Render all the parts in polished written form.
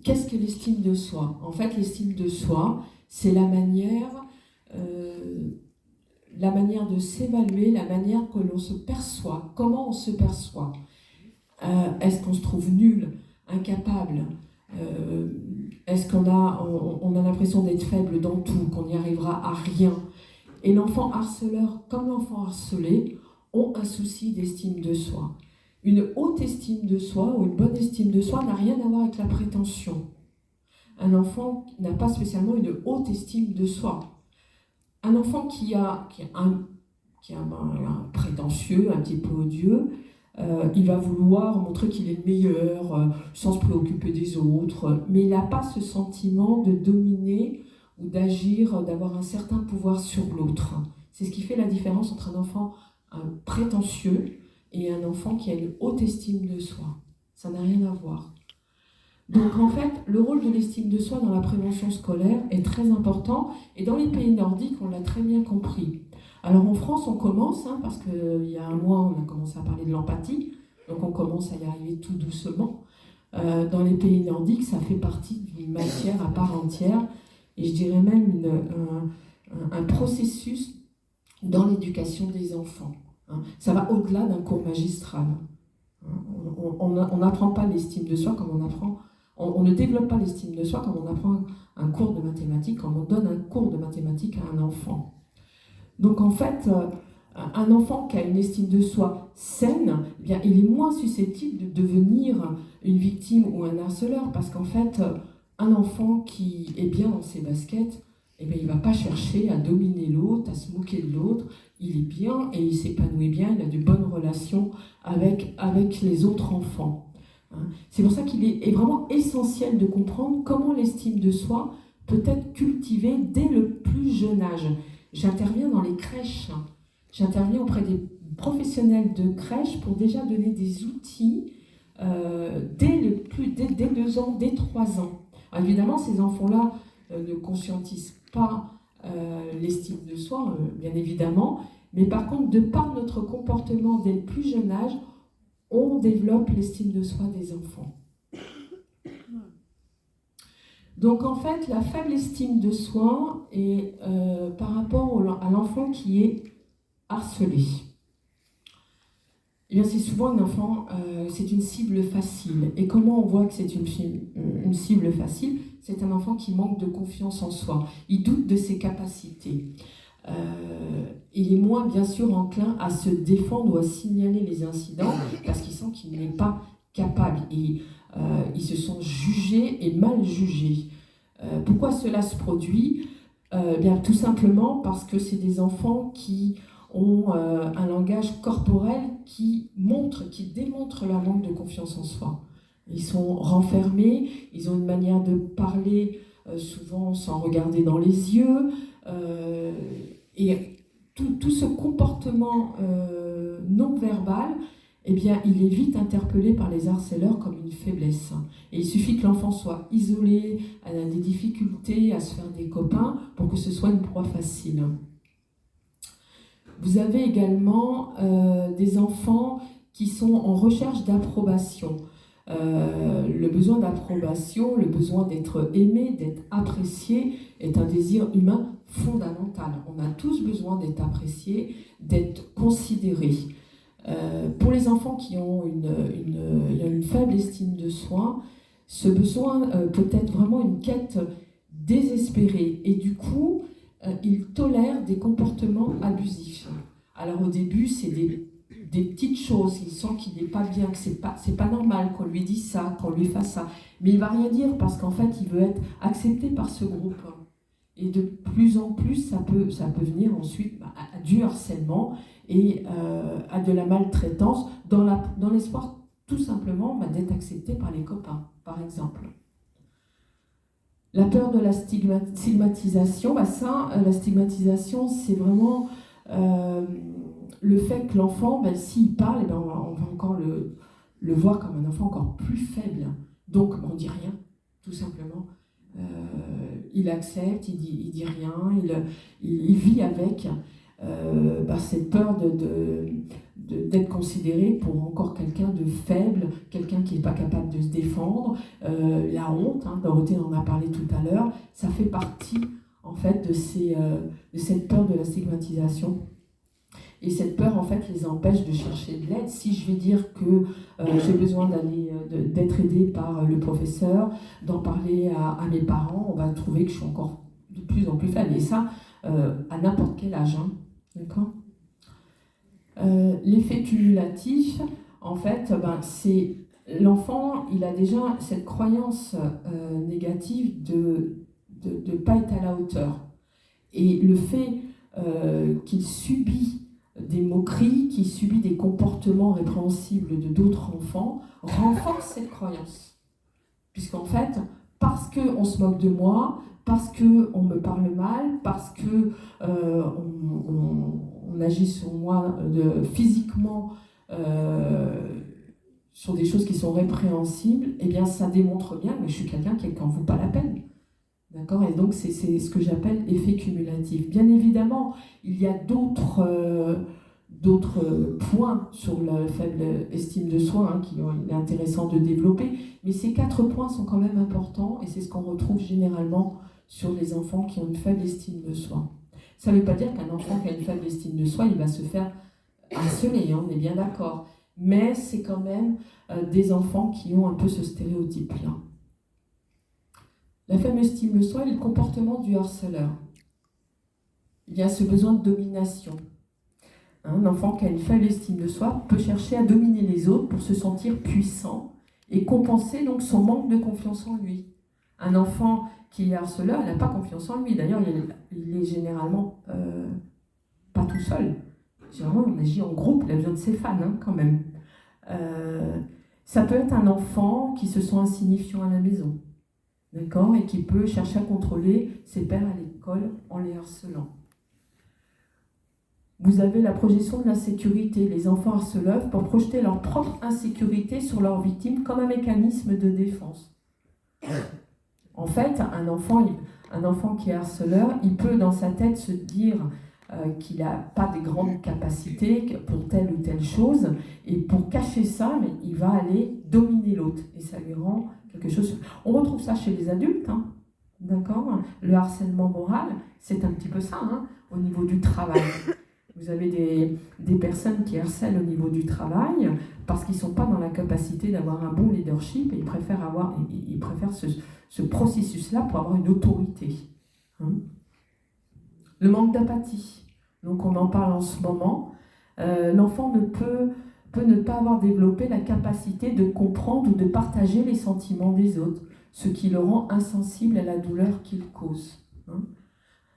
Qu'est-ce que l'estime de soi? En fait, l'estime de soi, c'est la manière de s'évaluer, la manière que l'on se perçoit, comment on se perçoit. Est-ce qu'on se trouve nul, incapable? Est-ce qu'on a l'impression d'être faible dans tout, qu'on n'y arrivera à rien? Et l'enfant harceleur, comme l'enfant harcelé, ont un souci d'estime de soi. Une haute estime de soi ou une bonne estime de soi n'a rien à voir avec la prétention. Un enfant n'a pas spécialement une haute estime de soi. Un enfant qui est un prétentieux, un petit peu odieux, il va vouloir montrer qu'il est le meilleur, sans se préoccuper des autres, mais il n'a pas ce sentiment de dominer ou d'agir, d'avoir un certain pouvoir sur l'autre. C'est ce qui fait la différence entre un enfant prétentieux et un enfant qui a une haute estime de soi. Ça n'a rien à voir. Donc en fait, le rôle de l'estime de soi dans la prévention scolaire est très important, et dans les pays nordiques, on l'a très bien compris. Alors en France, on commence, parce qu'il y a un mois, on a commencé à parler de l'empathie, donc on commence à y arriver tout doucement. Dans les pays nordiques, ça fait partie d'une matière à part entière, et je dirais même un processus dans l'éducation des enfants. Ça va au-delà d'un cours magistral. On n'apprend pas l'estime de soi comme on ne développe pas l'estime de soi comme on apprend un cours de mathématiques, comme on donne un cours de mathématiques à un enfant. Donc en fait, un enfant qui a une estime de soi saine, eh bien, il est moins susceptible de devenir une victime ou un harceleur, parce qu'en fait, un enfant qui est bien dans ses baskets, eh bien, il ne va pas chercher à dominer l'autre, à se moquer de l'autre. Il est bien et il s'épanouit bien, il a de bonnes relations avec les autres enfants. C'est pour ça qu'il est vraiment essentiel de comprendre comment l'estime de soi peut être cultivée dès le plus jeune âge. J'interviens dans les crèches, j'interviens auprès des professionnels de crèche pour déjà donner des outils dès 2 ans, dès 3 ans. Alors évidemment, ces enfants-là ne conscientisent pas l'estime de soi, bien évidemment, mais par contre, de par notre comportement dès le plus jeune âge, on développe l'estime de soi des enfants. Donc en fait, la faible estime de soi est par rapport à l'enfant qui est harcelé. Eh bien, c'est souvent un enfant, c'est une cible facile. Et comment on voit que c'est une cible facile? C'est un enfant qui manque de confiance en soi. Il doute de ses capacités. Il est moins, bien sûr, enclin à se défendre ou à signaler les incidents parce qu'il sent qu'il n'est pas capable. Et ils se sont jugés et mal jugés. Pourquoi cela se produit? Bien, tout simplement parce que c'est des enfants qui ont un langage corporel qui démontre leur manque de confiance en soi. Ils sont renfermés, ils ont une manière de parler souvent sans regarder dans les yeux, et tout ce comportement non verbal, eh bien, il est vite interpellé par les harceleurs comme une faiblesse. Et il suffit que l'enfant soit isolé, a des difficultés à se faire des copains pour que ce soit une proie facile. Vous avez également des enfants qui sont en recherche d'approbation. Le besoin d'approbation, le besoin d'être aimé, d'être apprécié est un désir humain fondamental. On a tous besoin d'être appréciés, d'être considérés. Pour les enfants qui ont une faible estime de soi, ce besoin peut être vraiment une quête désespérée. Et du coup, ils tolèrent des comportements abusifs. Alors au début, c'est des petites choses, il sent qu'il n'est pas bien, que c'est pas normal qu'on lui dise ça, qu'on lui fasse ça. Mais il ne va rien dire parce qu'en fait, il veut être accepté par ce groupe. Et de plus en plus, ça peut venir ensuite à du harcèlement et à de la maltraitance dans l'espoir tout simplement d'être accepté par les copains, par exemple. La peur de la stigmatisation, la stigmatisation, c'est vraiment le fait que l'enfant, s'il parle, on va encore le voir comme un enfant encore plus faible. Donc, on ne dit rien, tout simplement. Il accepte, il dit rien, il vit avec cette peur d'être considéré pour encore quelqu'un de faible, quelqu'un qui n'est pas capable de se défendre. La honte, Dorothée en a parlé tout à l'heure, ça fait partie en fait de cette peur de la stigmatisation. Et cette peur, en fait, les empêche de chercher de l'aide. Si je vais dire que j'ai besoin d'être aidée par le professeur, d'en parler à mes parents, on va trouver que je suis encore de plus en plus faible. Et ça, à n'importe quel âge. D'accord ? L'effet cumulatif, en fait, c'est l'enfant, il a déjà cette croyance négative de ne pas être à la hauteur. Et le fait qu'il subit des moqueries, qu'il subit des comportements répréhensibles de d'autres enfants, renforce cette croyance. Puisqu'en fait, parce qu'on se moque de moi, parce qu'on me parle mal, parce qu'on agit sur moi physiquement sur des choses qui sont répréhensibles, eh bien ça démontre bien que je suis quelqu'un qui n'en vaut pas la peine. D'accord ? Et donc c'est ce que j'appelle effet cumulatif. Bien évidemment, il y a d'autres points sur la faible estime de soi qu'il est intéressant de développer, mais ces 4 points sont quand même importants et c'est ce qu'on retrouve généralement sur les enfants qui ont une faible estime de soi. Ça ne veut pas dire qu'un enfant qui a une faible estime de soi, il va se faire harceler, on est bien d'accord, mais c'est quand même des enfants qui ont un peu ce stéréotype-là. La faible estime de soi et le comportement du harceleur. Il y a ce besoin de domination. Un enfant qui a une faible estime de soi peut chercher à dominer les autres pour se sentir puissant et compenser donc son manque de confiance en lui. Un enfant qui est harceleur, il n'a pas confiance en lui. D'ailleurs, il est généralement pas tout seul. Généralement, on agit en groupe, il a besoin de ses fans quand même. Ça peut être un enfant qui se sent insignifiant à la maison. D'accord ? Et qui peut chercher à contrôler ses pairs à l'école en les harcelant. Vous avez la projection de l'insécurité. Les enfants harceleurs pour projeter leur propre insécurité sur leur victime comme un mécanisme de défense. En fait, un enfant qui est harceleur, il peut dans sa tête se dire qu'il n'a pas des grandes capacités pour telle ou telle chose, et pour cacher ça, mais il va aller dominer l'autre, et ça lui rend quelque chose. On retrouve ça chez les adultes, d'accord ? Le harcèlement moral, c'est un petit peu ça, au niveau du travail. Vous avez des personnes qui harcèlent au niveau du travail parce qu'ils ne sont pas dans la capacité d'avoir un bon leadership et ils préfèrent ce processus-là pour avoir une autorité. Le manque d'apathie. Donc on en parle en ce moment. L'enfant peut ne pas avoir développé la capacité de comprendre ou de partager les sentiments des autres, ce qui le rend insensible à la douleur qu'il cause.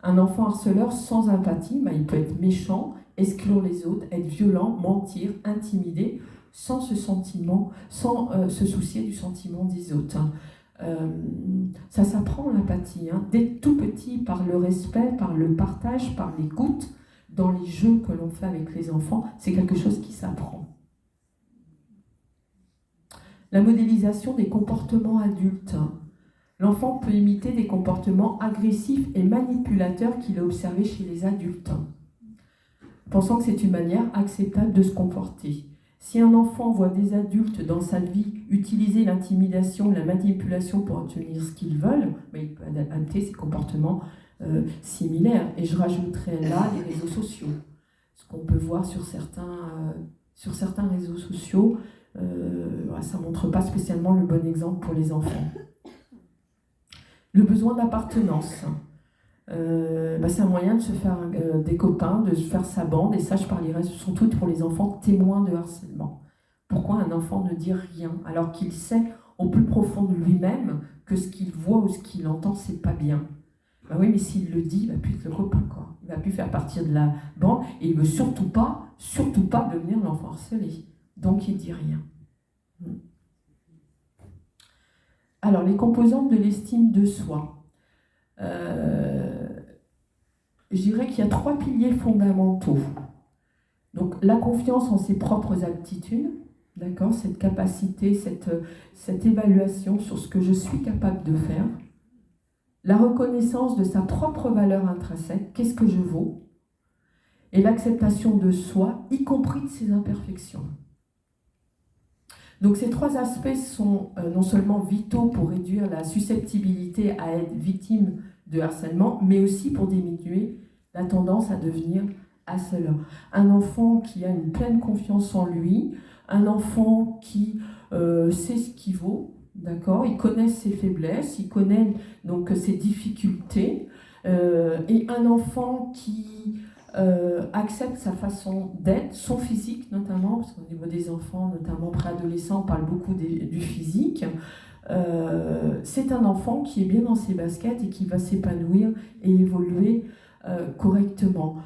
Un enfant harceleur sans empathie, il peut être méchant, exclure les autres, être violent, mentir, intimider, sans se soucier du sentiment des autres. Ça s'apprend l'empathie, dès tout petit, par le respect, par le partage, par l'écoute, dans les jeux que l'on fait avec les enfants, c'est quelque chose qui s'apprend. La modélisation des comportements adultes. L'enfant peut imiter des comportements agressifs et manipulateurs qu'il a observés chez les adultes, pensant que c'est une manière acceptable de se comporter. Si un enfant voit des adultes dans sa vie utiliser l'intimidation, la manipulation pour obtenir ce qu'ils veulent, il peut adapter ces comportements similaires. Et je rajouterai là les réseaux sociaux. Ce qu'on peut voir sur certains réseaux sociaux, ça ne montre pas spécialement le bon exemple pour les enfants. Le besoin d'appartenance. C'est un moyen de se faire des copains, de se faire sa bande, et ça je parlerai surtout pour les enfants témoins de harcèlement. Pourquoi un enfant ne dit rien alors qu'il sait au plus profond de lui-même que ce qu'il voit ou ce qu'il entend c'est pas bien? Oui, mais s'il le dit, il ne va plus être le copain, quoi. Il ne va plus faire partie de la bande et il ne veut surtout pas devenir l'enfant harcelé. Donc il ne dit rien. Alors, les composantes de l'estime de soi. Je dirais qu'il y a 3 piliers fondamentaux. Donc, la confiance en ses propres aptitudes, d'accord, cette capacité, cette évaluation sur ce que je suis capable de faire. La reconnaissance de sa propre valeur intrinsèque, qu'est-ce que je vaux? et l'acceptation de soi, y compris de ses imperfections. Donc ces trois aspects sont non seulement vitaux pour réduire la susceptibilité à être victime de harcèlement, mais aussi pour diminuer la tendance à devenir harceleur. Un enfant qui a une pleine confiance en lui, un enfant qui sait ce qu'il vaut, d'accord, il connaît ses faiblesses, il connaît donc ses difficultés, et un enfant qui accepte sa façon d'être, son physique notamment, parce qu'au niveau des enfants, notamment préadolescents, on parle beaucoup du physique. C'est un enfant qui est bien dans ses baskets et qui va s'épanouir et évoluer correctement.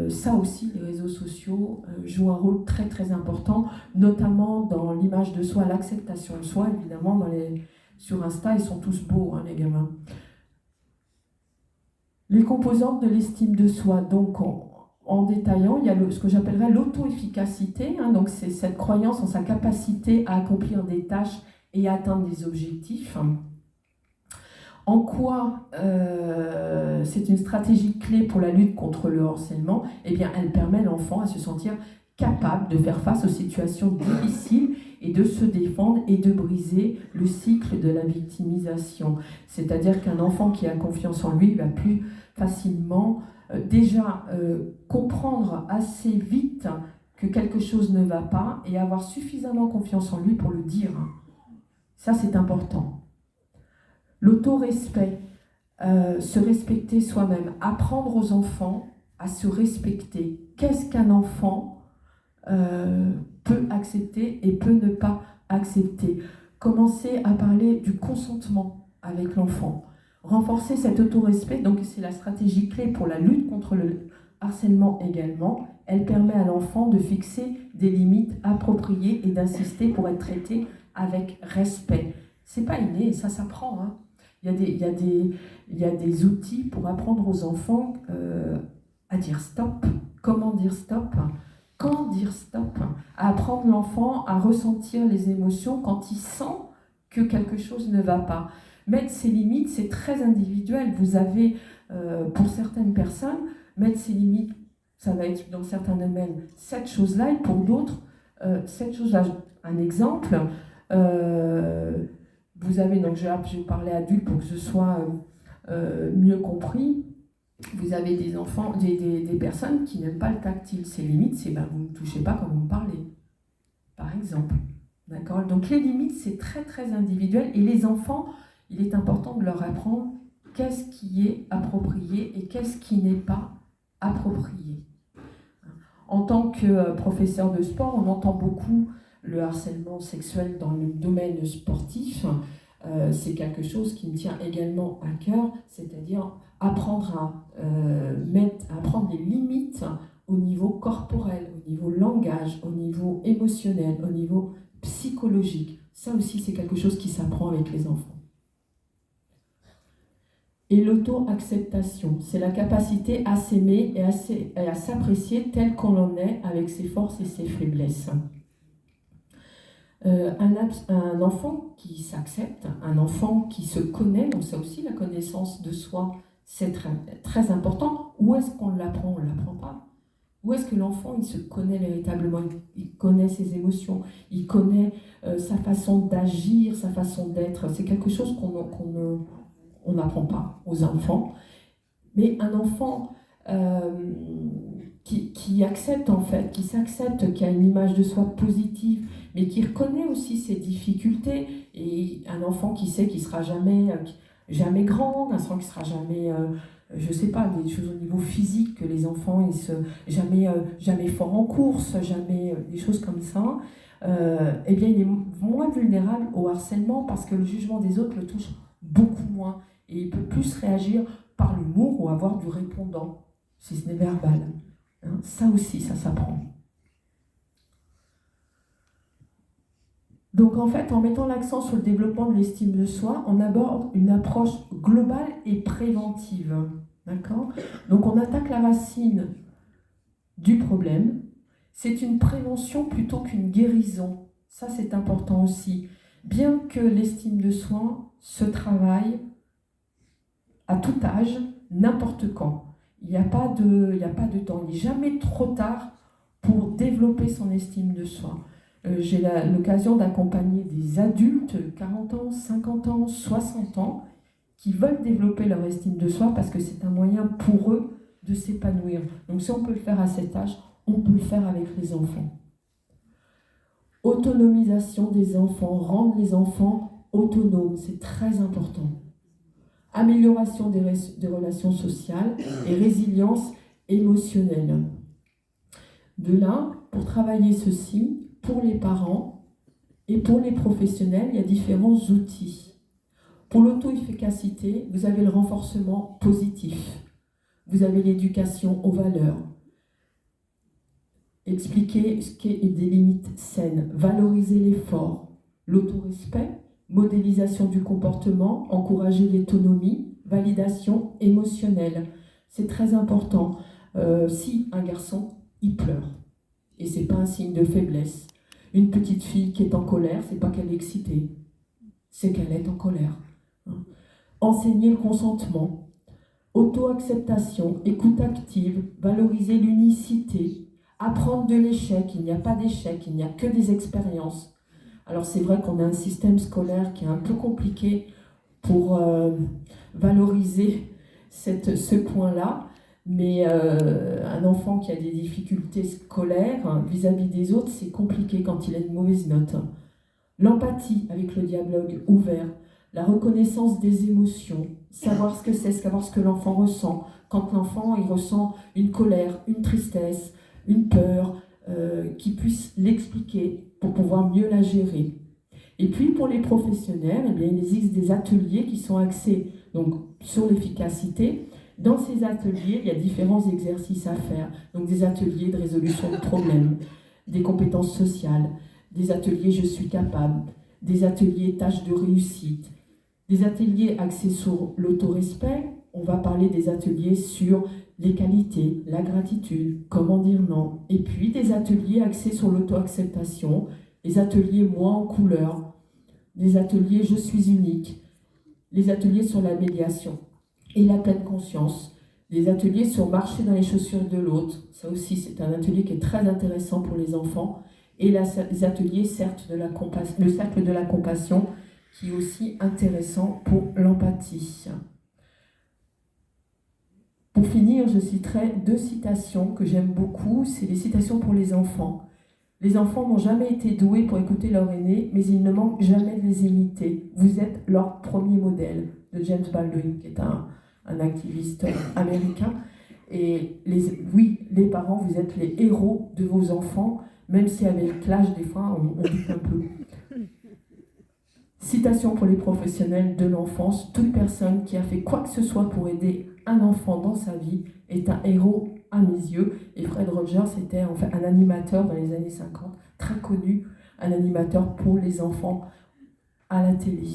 Ça aussi, les réseaux sociaux jouent un rôle très très important, notamment dans l'image de soi, l'acceptation de soi. Évidemment, sur Insta, ils sont tous beaux, hein, les gamins. Les composantes de l'estime de soi, donc en détaillant, il y a ce que j'appellerais l'auto-efficacité, hein, donc c'est cette croyance en sa capacité à accomplir des tâches et à atteindre des objectifs. En quoi c'est une stratégie clé pour la lutte contre le harcèlement? Eh bien, elle permet à l'enfant à se sentir capable de faire face aux situations difficiles et de se défendre et de briser le cycle de la victimisation. C'est-à-dire qu'un enfant qui a confiance en lui va plus facilement comprendre assez vite que quelque chose ne va pas et avoir suffisamment confiance en lui pour le dire. Ça, c'est important. L'auto-respect, se respecter soi-même, apprendre aux enfants à se respecter. Qu'est-ce qu'un enfant peut accepter et peut ne pas accepter? Commencer à parler du consentement avec l'enfant. Renforcer cet auto-respect, donc c'est la stratégie clé pour la lutte contre le harcèlement également. Elle permet à l'enfant de fixer des limites appropriées et d'insister pour être traité avec respect. C'est pas inné, ça s'apprend, hein. Il y a des outils pour apprendre aux enfants à dire stop. Comment dire stop? Quand dire stop? À apprendre l'enfant à ressentir les émotions quand il sent que quelque chose ne va pas. Mettre ses limites, c'est très individuel. Vous avez, pour certaines personnes, mettre ses limites, ça va être dans certains domaines cette chose-là, et pour d'autres, cette chose-là. Un exemple, vous avez, donc je vais vous parler adulte pour que ce soit mieux compris. Vous avez des enfants, des personnes qui n'aiment pas le tactile. Ces limites, c'est vous ne me touchez pas quand vous me parlez, par exemple. D'accord? Donc les limites, c'est très très individuel. Et les enfants, il est important de leur apprendre qu'est-ce qui est approprié et qu'est-ce qui n'est pas approprié. En tant que professeur de sport, on entend beaucoup le harcèlement sexuel dans le domaine sportif. C'est quelque chose qui me tient également à cœur, c'est-à-dire apprendre à prendre des limites au niveau corporel, au niveau langage, au niveau émotionnel, au niveau psychologique. Ça aussi, c'est quelque chose qui s'apprend avec les enfants. Et l'auto-acceptation, c'est la capacité à s'aimer et à s'apprécier tel qu'on en est, avec ses forces et ses faiblesses. Un enfant qui s'accepte, un enfant qui se connaît, donc ça aussi la connaissance de soi, c'est très, très important. Où est-ce qu'on l'apprend? On ne l'apprend pas. Où est-ce que l'enfant il se connaît véritablement? Il connaît ses émotions, il connaît sa façon d'agir, sa façon d'être. C'est quelque chose qu'on n'apprend pas aux enfants. Mais un enfant qui accepte en fait, qui s'accepte, qui a une image de soi positive, mais qui reconnaît aussi ses difficultés, et un enfant qui sait qu'il ne sera jamais grand, un enfant qui ne sera jamais, je ne sais pas, des choses au niveau physique, que les enfants, jamais forts en course, jamais des choses comme ça, eh bien il est moins vulnérable au harcèlement parce que le jugement des autres le touche beaucoup moins, et il peut plus réagir par l'humour ou avoir du répondant, si ce n'est verbal. Ça aussi, ça s'apprend. Donc en fait, en mettant l'accent sur le développement de l'estime de soi, on aborde une approche globale et préventive. D'accord? Donc on attaque la racine du problème. C'est une prévention plutôt qu'une guérison. Ça, c'est important aussi. Bien que l'estime de soi se travaille à tout âge, n'importe quand. Il n'y a pas de temps. Il n'est jamais trop tard pour développer son estime de soi. J'ai l'occasion d'accompagner des adultes, 40 ans, 50 ans, 60 ans, qui veulent développer leur estime de soi parce que c'est un moyen pour eux de s'épanouir. Donc si on peut le faire à cet âge, on peut le faire avec les enfants. Autonomisation des enfants, rendre les enfants autonomes, c'est très important. Amélioration des relations sociales et résilience émotionnelle. De là, pour travailler ceci, pour les parents et pour les professionnels, il y a différents outils. Pour l'auto-efficacité, vous avez le renforcement positif. Vous avez l'éducation aux valeurs. Expliquer ce qu'est des limites saines. Valoriser l'effort. L'autorespect. Modélisation du comportement. Encourager l'autonomie. Validation émotionnelle. C'est très important. Si un garçon, il pleure, et c'est pas un signe de faiblesse. Une petite fille qui est en colère, c'est pas qu'elle est excitée, c'est qu'elle est en colère. Enseigner le consentement, auto-acceptation, écoute active, valoriser l'unicité, apprendre de l'échec, il n'y a pas d'échec, il n'y a que des expériences. Alors c'est vrai qu'on a un système scolaire qui est un peu compliqué pour valoriser ce point-là, mais un enfant qui a des difficultés scolaires vis-à-vis des autres, c'est compliqué quand il a une mauvaise note. L'empathie avec le dialogue ouvert, la reconnaissance des émotions, savoir ce que c'est, savoir ce que l'enfant ressent. Quand l'enfant il ressent une colère, une tristesse, une peur, qu'il puisse l'expliquer pour pouvoir mieux la gérer. Et puis pour les professionnels, eh bien, il existe des ateliers qui sont axés donc, sur l'efficacité. Dans ces ateliers, il y a différents exercices à faire. Donc des ateliers de résolution de problèmes, des compétences sociales, des ateliers je suis capable, des ateliers tâches de réussite, des ateliers axés sur l'autorespect. On va parler des ateliers sur les qualités, la gratitude, comment dire non. Et puis des ateliers axés sur l'auto-acceptation, les ateliers moi en couleur, les ateliers je suis unique, les ateliers sur la médiation et la pleine conscience, les ateliers sur marcher dans les chaussures de l'autre. Ça aussi, c'est un atelier qui est très intéressant pour les enfants. Et les ateliers, certes, le cercle de la compassion, qui est aussi intéressant pour l'empathie. Pour finir, je citerai 2 citations que j'aime beaucoup. C'est des citations pour les enfants. Les enfants n'ont jamais été doués pour écouter leur aîné, mais ils ne manquent jamais de les imiter. Vous êtes leur premier modèle, de James Baldwin, qui est un activiste américain. Et les parents, vous êtes les héros de vos enfants, même si avec l'âge, des fois, on doute un peu. Citation pour les professionnels de l'enfance. Toute personne qui a fait quoi que ce soit pour aider un enfant dans sa vie est un héros à mes yeux. Et Fred Rogers était en fait un animateur dans les années 50, très connu, un animateur pour les enfants à la télé.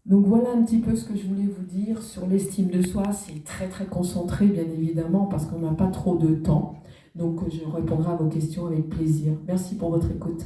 Donc voilà un petit peu ce que je voulais vous dire sur l'estime de soi. C'est très très concentré bien évidemment parce qu'on n'a pas trop de temps. Donc je répondrai à vos questions avec plaisir. Merci pour votre écoute.